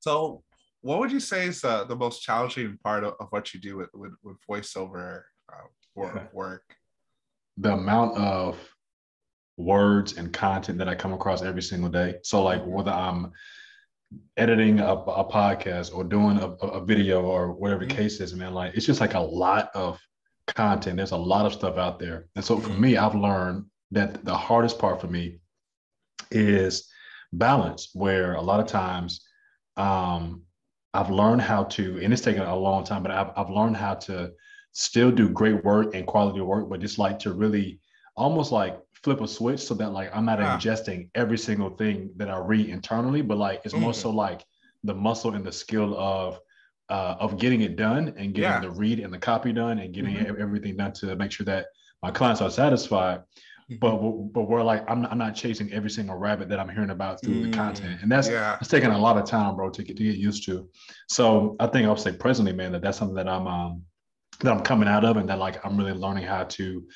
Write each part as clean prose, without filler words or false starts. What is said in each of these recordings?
So, what would you say is the most challenging part of what you do with voiceover work? The amount of words and content that I come across every single day. So, like, whether I'm editing a podcast or doing a video or whatever the case is, man, like, it's just like a lot of content. There's a lot of stuff out there. And so, for me, I've learned that the hardest part for me is balance, where a lot of times I've learned how to, and it's taken a long time, but I've learned how to still do great work and quality work, but just like to really almost like flip a switch so that like I'm not ingesting every single thing that I read internally, but like it's more so like the muscle and the skill of getting it done and getting the read and the copy done and getting everything done to make sure that my clients are satisfied. But we're like I'm not chasing every single rabbit that I'm hearing about through the content, and that's taking a lot of time, bro, to get used to. So I think I'll say presently, man, that's something that I'm coming out of, and that like I'm really learning how to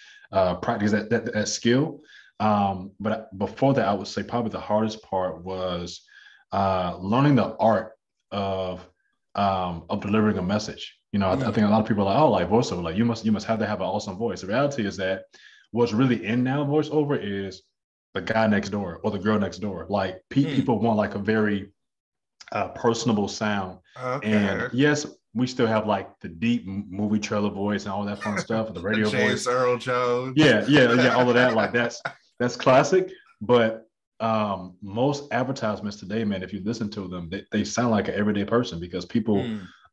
practice that skill. But before that, I would say probably the hardest part was learning the art of delivering a message. You know, I think a lot of people are like, oh, like voiceover, like you must have to have an awesome voice. The reality is that what's really in now voiceover is the guy next door or the girl next door. Like people want like a very personable sound. And yes, we still have like the deep movie trailer voice and all that fun stuff, the radio James voice. Earl Jones. Yeah, all of that. Like that's classic. But most advertisements today, man, if you listen to them, they sound like an everyday person because people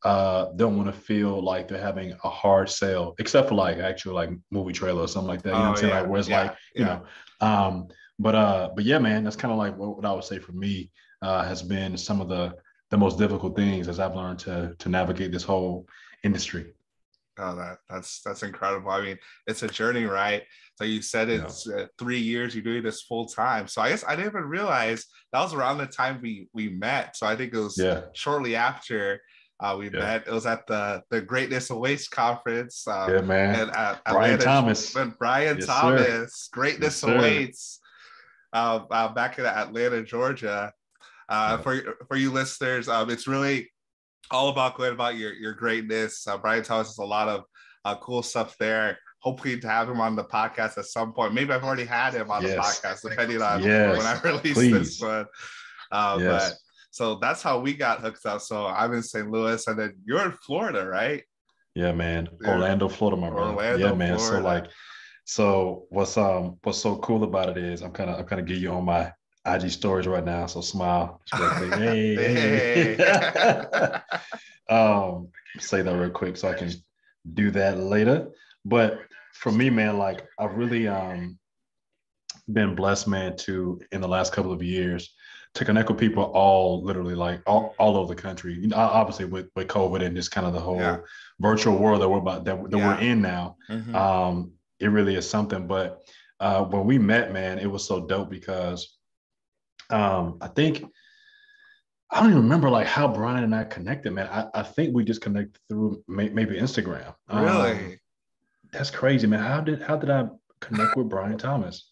don't want to feel like they're having a hard sell, except for like actual like movie trailer or something like that. You know what I'm saying? Like where it's like, you know, but yeah, man, that's kind of like what I would say for me has been some of the most difficult things as I've learned to navigate this whole industry. Oh, that's incredible. I mean, it's a journey, right? So you said it's 3 years you're doing this full time. So I guess I didn't even realize that was around the time we met. So I think it was shortly after we met. It was at the Greatness Awaits conference. Man. And Brian Thomas. Brian Thomas, Greatness Awaits, back in Atlanta, Georgia. For you listeners, it's really all about going about your greatness. Brian Thomas has a lot of cool stuff there. Hopefully to have him on the podcast at some point. Maybe I've already had him on the podcast, depending on when I release this one. But so that's how we got hooked up. So I'm in St. Louis, and then you're in Florida, right? Yeah, man. Orlando, Florida, my brother. Yeah, man. Florida. So like, what's so cool about it is I'm kind of get you on my IG stories right now. So smile. Hey. Say that real quick so I can do that later. But for me, man, like I've really been blessed, man, to in the last couple of years to connect with people all literally like all over the country. You know, obviously with COVID and just kind of the whole virtual world that we're in now. It really is something. But when we met, man, it was so dope because I think I don't even remember like how Brian and I connected, man. I think we just connected through maybe Instagram. Really? That's crazy, man. How did I connect with Brian Thomas?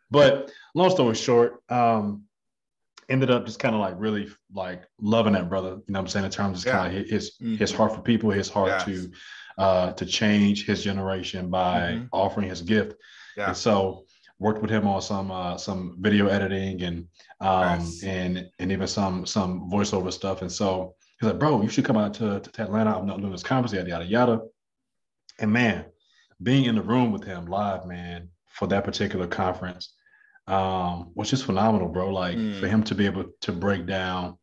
But long story short, ended up just kind of like really like loving that brother. You know what I'm saying? In terms of kind of his heart for people, his heart to change his generation by offering his gift. And so worked with him on some video editing and even some voiceover stuff. And so he's like, bro, you should come out to Atlanta. I'm not doing this conference, yada yada. And man, being in the room with him live, man, for that particular conference was just phenomenal, bro. Like for him to be able to break down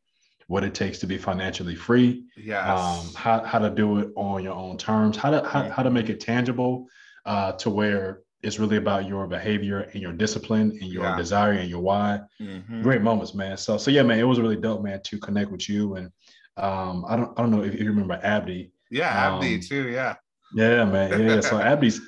what it takes to be financially free, how to do it on your own terms, how to make it tangible to where it's really about your behavior and your discipline and your desire and your why. Great moments, man. So yeah, man, it was really dope, man, to connect with you. And I don't know if you remember Abdi. Abdi too. Yeah, man. Yeah. So Abdi's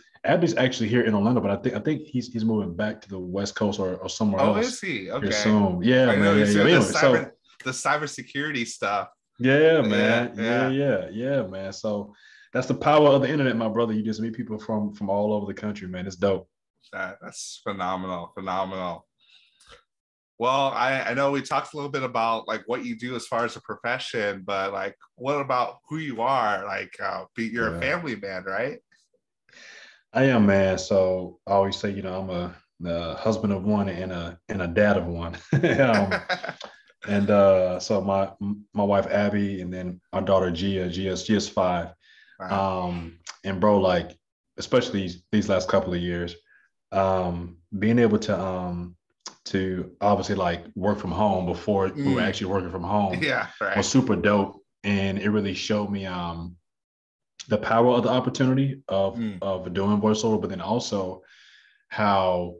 actually here in Orlando, but I think he's moving back to the West Coast or somewhere else. Oh, is he? Okay. Soon. Yeah, man. Yeah. Anyway, the cybersecurity stuff. Yeah, man. Yeah, man. So that's the power of the internet, my brother. You just meet people from all over the country, man. It's dope. That's phenomenal. Well, I know we talked a little bit about like what you do as far as a profession, but like what about who you are? Like you're a Yeah, family man, right? I am, man. So I always say, I'm a husband of one and a dad of one. And so my wife Abby, and then our daughter Gia's 5. Wow. And bro, like especially these last couple of years, being able to obviously like work from home before we were actually working from home Yeah, was right. super dope, and it really showed me the power of the opportunity Mm. of doing voiceover, but then also how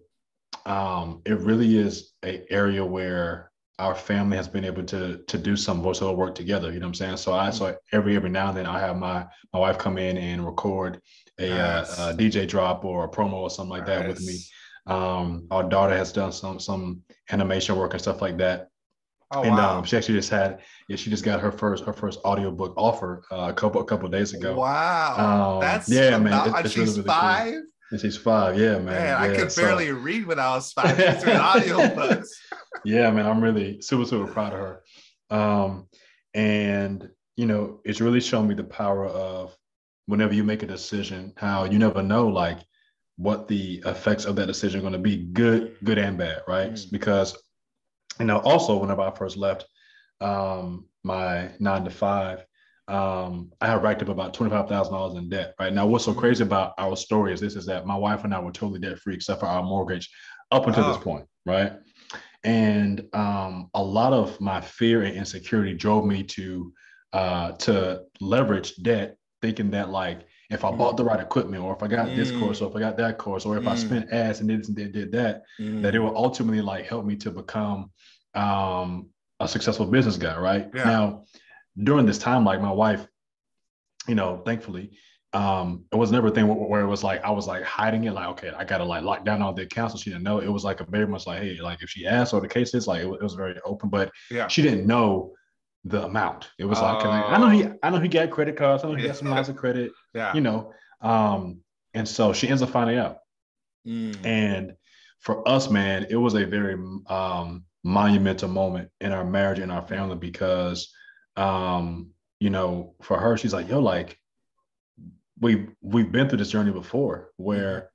it really is a area where our family has been able to do some voiceover work together. You know what I'm saying? So every now and then I have my wife come in and record a Nice. DJ drop or a promo or something like that with me. Nice. Our daughter has done some animation work and stuff like that. Oh And wow. she actually she just got her first audiobook offer a couple of days ago. Wow. That's Yeah, man, phenomenal. it's really She's really cool. 5. And she's 5. Yeah, Man, man. I Yeah. could So barely read when I was 5. She's doing audiobooks. yeah, man, I'm really super, super proud of her. Um, and it's really shown me the power of whenever you make a decision, how you never know like what the effects of that decision are going to be, good and bad, right? Mm. Because also whenever I first left my 9 to 5, I had racked up about $25,000 in debt. Right now, what's so crazy about our story is that my wife and I were totally debt free except for our mortgage up until this Oh, point, right? And a lot of my fear and insecurity drove me to leverage debt, thinking that like if I bought mm, the right equipment, or if I got this course, mm, or if I got that course, or if I mm, spent ads and did that, that it mm. will ultimately like help me to become a successful business guy. Right Yeah. now, during this time, like my wife, thankfully, it was never a thing where it was like I was like hiding it, like okay, I gotta like lock down all the accounts, so she didn't know. It was like a very much like, hey, like if she asked or the case is like it was very open, but Yeah. she didn't know the amount. It was like, cause Oh, I know he got credit cards, I know he yeah. got some lines of credit, Yeah. you know, and so she ends up finding out. Mm. And for us, man, it was a very monumental moment in our marriage and our family because, for her, she's like, yo, like we've been through this journey before Mm-hmm. where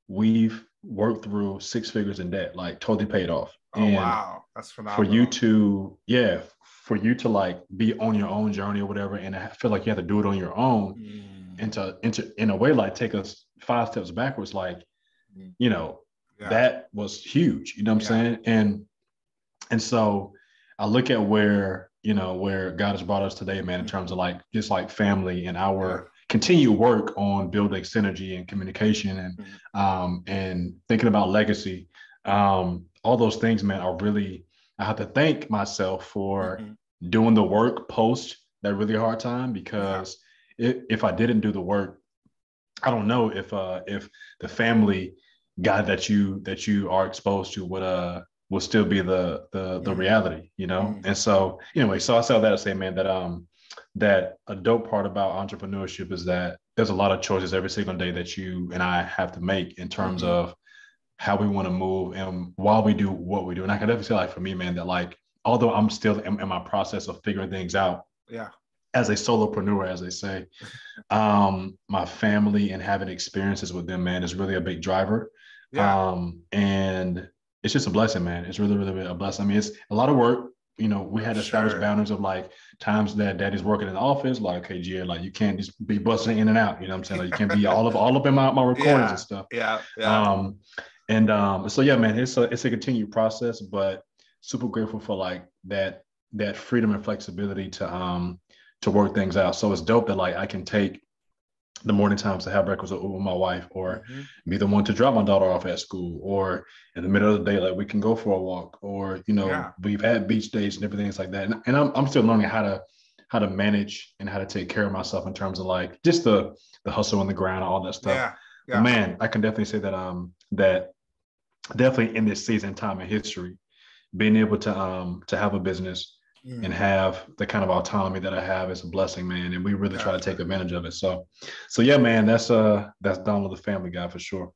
we've worked through 6 figures in debt, like totally paid off. Oh, And wow. That's for you phenomenal. to, yeah, for you to like be on your own journey or whatever, and I feel like you have to do it on your own, Mm. and to in a way like take us 5 steps backwards, like Mm. you know Yeah. that was huge. You know what I'm Yeah. saying? And so I look at where God has brought us today, man, in terms Mm-hmm. of like just like family and Yeah. our continued work on building synergy and communication Mm-hmm. and thinking about legacy. All those things, man, are really I have to thank myself for Mm-hmm. doing the work post that really hard time Yeah. because if I didn't do the work, I don't know if the family guy that you are exposed to would still be the Mm. reality. Mm. And so anyway, so I said that to say, man, that a dope part about entrepreneurship is that there's a lot of choices every single day that you and I have to make in terms Mm-hmm. of how we want to move and why we do what we do. And I can definitely say like for me, man, that like although I'm still in my process of figuring things out Yeah. as a solopreneur, as they say, my family and having experiences with them, man, is really a big driver. Yeah. And it's just a blessing, man. It's really, really, really a blessing. I mean, it's a lot of work. We I'm had established sure. boundaries of like times that daddy's working in the office, like, okay, Gia, like you can't just be busting in and out. You know what I'm saying? Like you can't be all up in my recordings and Yeah. stuff. Yeah. Yeah. Um, and so yeah, man, it's a continued process, but super grateful for like that freedom and flexibility to work things out. So it's dope that like I can take the morning times to have breakfast with my wife, or Mm-hmm. be the one to drop my daughter off at school, or in the middle of the day, like we can go for a walk, or Yeah. we've had beach days and everything like that. And I'm still learning how to manage and how to take care of myself in terms of like just the hustle on the ground, all that stuff. Yeah. But Yeah. man, I can definitely say that definitely in this season time in history, being able to have a business and Mm. have the kind of autonomy that I have is a blessing, man. And we really try to take Definitely. advantage of it. So yeah, man, that's Donald the Family Guy for sure.